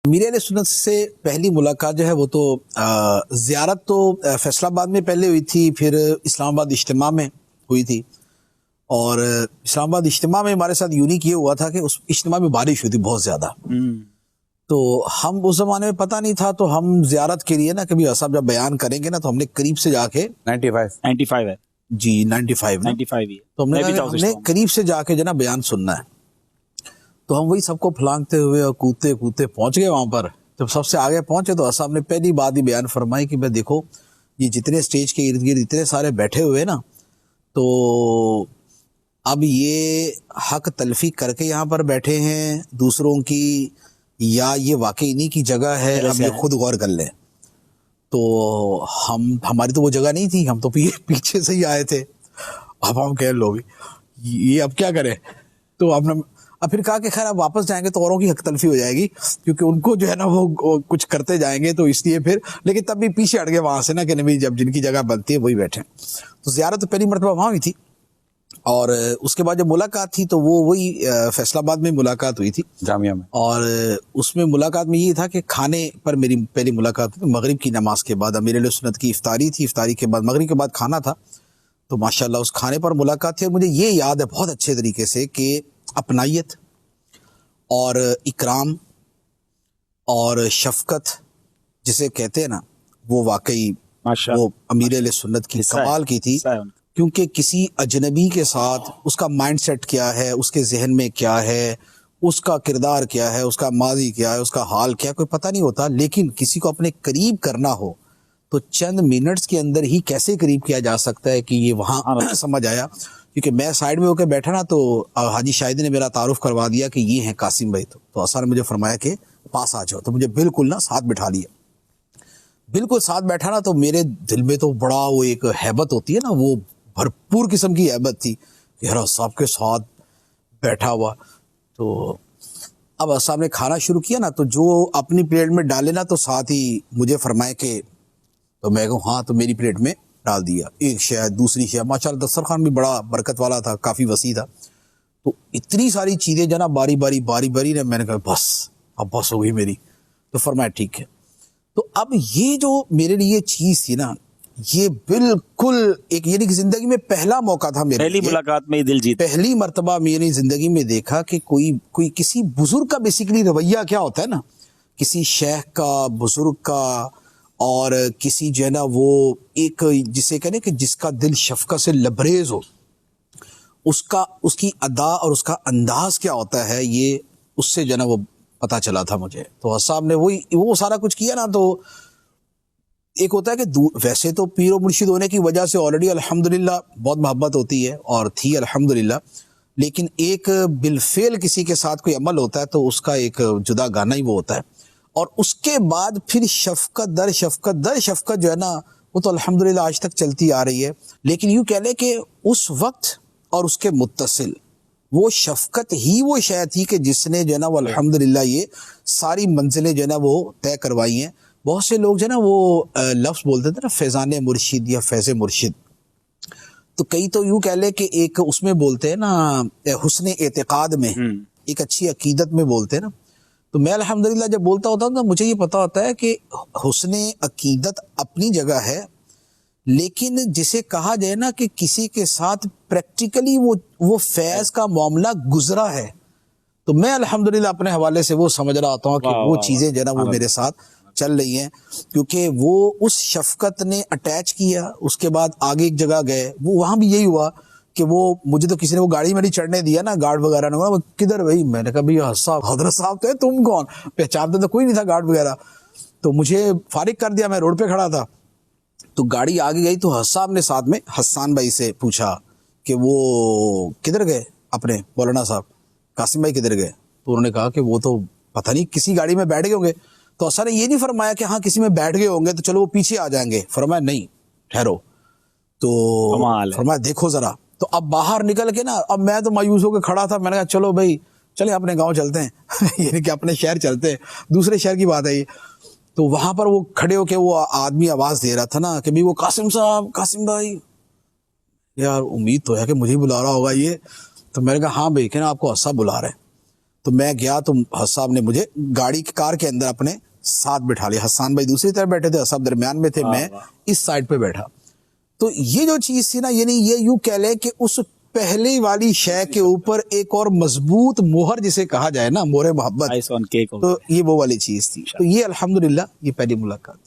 امیر اہل سنت سے پہلی ملاقات جو ہے وہ تو زیارت تو فیصل آباد میں پہلے ہوئی تھی، پھر اسلام آباد اجتماع میں ہوئی تھی. اور اسلام آباد اجتماع میں ہمارے ساتھ یونیک یہ ہوا تھا کہ اس اجتماع میں بارش ہوئی تھی بہت زیادہ. تو ہم اس زمانے میں پتہ نہیں تھا، تو ہم زیارت کے لیے نا کبھی صاحب جب بیان کریں گے نا تو ہم نے قریب سے جا کے 95 ہے جی 95 ہی ہے. تو ہم نے قریب سے جا کے جو نا بیان سننا ہے. تو ہم وہی سب کو پھلانگتے ہوئے اور کودتے کودتے پہنچ گئے وہاں پر. جب سب سے آگے پہنچے تو صاحب نے پہلی بات ہی بیان فرمائی کہ بھائی دیکھو یہ جتنے اسٹیج کے ارد گرد اتنے سارے بیٹھے ہوئے نا، تو اب یہ حق تلفی کر کے یہاں پر بیٹھے ہیں دوسروں کی، یا یہ واقعی انہی کی جگہ ہے، اب یہ خود غور کر لیں. تو ہماری تو وہ جگہ نہیں تھی، ہم تو پیچھے سے ہی آئے تھے. اب ہم کہہ لو یہ اب کیا کریں. تو اب پھر کہا کہ خیر اب واپس جائیں گے تو اوروں کی حق تلفی ہو جائے گی، کیونکہ ان کو جو ہے نا وہ کچھ کرتے جائیں گے، تو اس لیے پھر لیکن تب بھی پیچھے ہٹ گئے وہاں سے نا کہ نہیں جب جن کی جگہ بنتی ہے وہی بیٹھیں. تو زیارت تو پہلی مرتبہ وہاں ہوئی تھی. اور اس کے بعد جب ملاقات تھی تو وہی فیصل آباد میں ملاقات ہوئی تھی جامعہ میں. اور اس میں ملاقات میں یہ تھا کہ کھانے پر میری پہلی ملاقات تھی. مغرب کی نماز کے بعد امیر اہل سنت کی افطاری تھی، افطاری کے بعد مغرب کے بعد کھانا تھا. تو ماشاءاللہ اس کھانے پر ملاقات تھی. اور مجھے یہ یاد ہے بہت اچھے طریقے سے کہ اپنائیت اور اکرام اور شفقت جسے کہتے ہیں نا، وہ واقعی وہ امیر اہل سنت کی کمال کی تھی. کیونکہ کسی اجنبی کے ساتھ اس کا مائنڈ سیٹ کیا ہے، اس کے ذہن میں کیا ہے، اس کا کردار کیا ہے، اس کا ماضی کیا ہے، اس کا حال کیا ہے، کوئی پتہ نہیں ہوتا. لیکن کسی کو اپنے قریب کرنا ہو تو چند منٹس کے اندر ہی کیسے قریب کیا جا سکتا ہے کہ یہ وہاں سمجھ آیا. کیونکہ میں سائیڈ میں ہو کے بیٹھا نا تو حاجی شاہدی نے میرا تعارف کروا دیا کہ یہ ہیں قاسم بھائی. تو اثر نے مجھے فرمایا کہ پاس آ جاؤ، تو مجھے بالکل نا ساتھ بٹھا لیا. بالکل ساتھ بیٹھا نا تو میرے دل میں تو بڑا وہ ایک ہیبت ہوتی ہے نا، وہ بھرپور قسم کی ہیبت تھی کہ ہر صاحب کے ساتھ بیٹھا ہوا. تو اب صاحب نے کھانا شروع کیا نا تو جو اپنی پلیٹ میں ڈالے نا تو ساتھ ہی مجھے فرمائے کہ، تو میں کہوں ہاں، تو میری پلیٹ میں ڈال دیا ایک شہد دوسری شہد. ماشاءاللہ دسترخوان بھی بڑا برکت والا تھا، کافی وسیع تھا. تو اتنی ساری چیزیں جناب باری باری نے میں نے کہا بس اب بس ہو گئی میری. تو فرمایا ٹھیک ہے. تو اب یہ جو میرے لیے چیز تھی نا، یہ بالکل ایک یعنی کہ زندگی میں پہلا موقع تھا میرے پہلی ملاقات میں دل جیت، پہلی مرتبہ میری زندگی میں دیکھا کہ کوئی کسی بزرگ کا بیسیکلی رویہ کیا ہوتا ہے نا، کسی شیخ کا، بزرگ کا، اور کسی جو ہے نا وہ ایک جسے کہنے کہ جس کا دل شفقت سے لبریز ہو، اس کی ادا اور اس کا انداز کیا ہوتا ہے، یہ اس سے جو ہے نا وہ پتہ چلا تھا مجھے. تو صاحب نے وہ سارا کچھ کیا نا. تو ایک ہوتا ہے کہ ویسے تو پیر و مرشد ہونے کی وجہ سے آلریڈی الحمدللہ بہت محبت ہوتی ہے اور تھی الحمدللہ، لیکن ایک بالفعل کسی کے ساتھ کوئی عمل ہوتا ہے تو اس کا ایک جدا گانا ہی وہ ہوتا ہے. اور اس کے بعد پھر شفقت در شفقت جو ہے نا وہ تو الحمدللہ آج تک چلتی آ رہی ہے. لیکن یوں کہہ لیں کہ اس وقت اور اس کے متصل وہ شفقت ہی وہ شے تھی کہ جس نے جو ہے نا وہ الحمدللہ یہ ساری منزلیں جو ہے نا وہ طے کروائی ہیں. بہت سے لوگ جو ہے نا وہ لفظ بولتے تھے نا فیضان مرشد یا فیض مرشد، تو کئی تو یوں کہہ لے کہ ایک اس میں بولتے ہیں نا حسن اعتقاد میں، ایک اچھی عقیدت میں بولتے ہیں نا. تو میں الحمدللہ جب بولتا ہوتا ہوں تو مجھے یہ پتا ہوتا ہے کہ حسن عقیدت اپنی جگہ ہے، لیکن جسے کہا جائے نا کہ کسی کے ساتھ پریکٹیکلی وہ فیض کا معاملہ گزرا ہے، تو میں الحمدللہ اپنے حوالے سے وہ سمجھ رہا ہوتا ہوں کہ وہ چیزیں جو ہے نا وہ میرے ساتھ چل رہی ہیں. کیونکہ وہ اس شفقت نے اٹیچ کیا. اس کے بعد آگے ایک جگہ گئے، وہ وہاں بھی یہی ہوا کہ وہ مجھے تو کسی نے وہ گاڑی میں نہیں چڑھنے دیا نا، گارڈ وغیرہ نے. کدھر بھائی؟ میں نے کہا بھائی صاحب حضرت صاحب تو ہے، تم کون؟ پہچانتے تو کوئی نہیں تھا گارڈ وغیرہ. تو مجھے فارغ کر دیا، میں روڈ پہ کھڑا تھا. تو گاڑی آگے گئی تو صاحب نے ساتھ میں حسان بھائی سے پوچھا کہ وہ کدھر گئے اپنے مولانا صاحب، قاسم بھائی کدھر گئے؟ تو انہوں نے کہا کہ وہ تو پتہ نہیں کسی گاڑی میں بیٹھ گئے ہوں گے. تو اثر نے یہ نہیں فرمایا کہ ہاں کسی میں بیٹھ گئے ہوں گے تو چلو وہ پیچھے آ جائیں گے. فرمایا نہیں، ٹھہرو. تو فرمایا دیکھو ذرا. تو اب باہر نکل کے نا، اب میں تو مایوس ہو کے کھڑا تھا. میں نے کہا چلو بھائی چلیں اپنے گاؤں چلتے ہیں یعنی کہ اپنے شہر چلتے ہیں، دوسرے شہر کی بات ہے یہ. تو وہاں پر وہ کھڑے ہو کے وہ آدمی آواز دے رہا تھا نا کہ بھی وہ قاسم صاحب، قاسم بھائی. یار امید تو ہے کہ مجھے بلا رہا ہوگا یہ. تو میں نے کہا ہاں بھائی، کہ نا آپ کو حساب بلا رہے ہیں. تو میں گیا تو حس صاحب نے مجھے گاڑی کار کے اندر اپنے ساتھ بٹھا لیا. حسان بھائی دوسری طرف بیٹھے تھے, حس صاحب درمیان میں تھے, میں اس سائڈ پہ بیٹھا. تو یہ جو چیز تھی نا, یعنی یہ یوں کہہ لیں کہ اس پہلی والی شے کے اوپر ایک اور مضبوط مہر جسے کہا جائے نا, مہر محبت, تو یہ وہ والی چیز تھی. تو یہ الحمدللہ یہ پہلی ملاقات.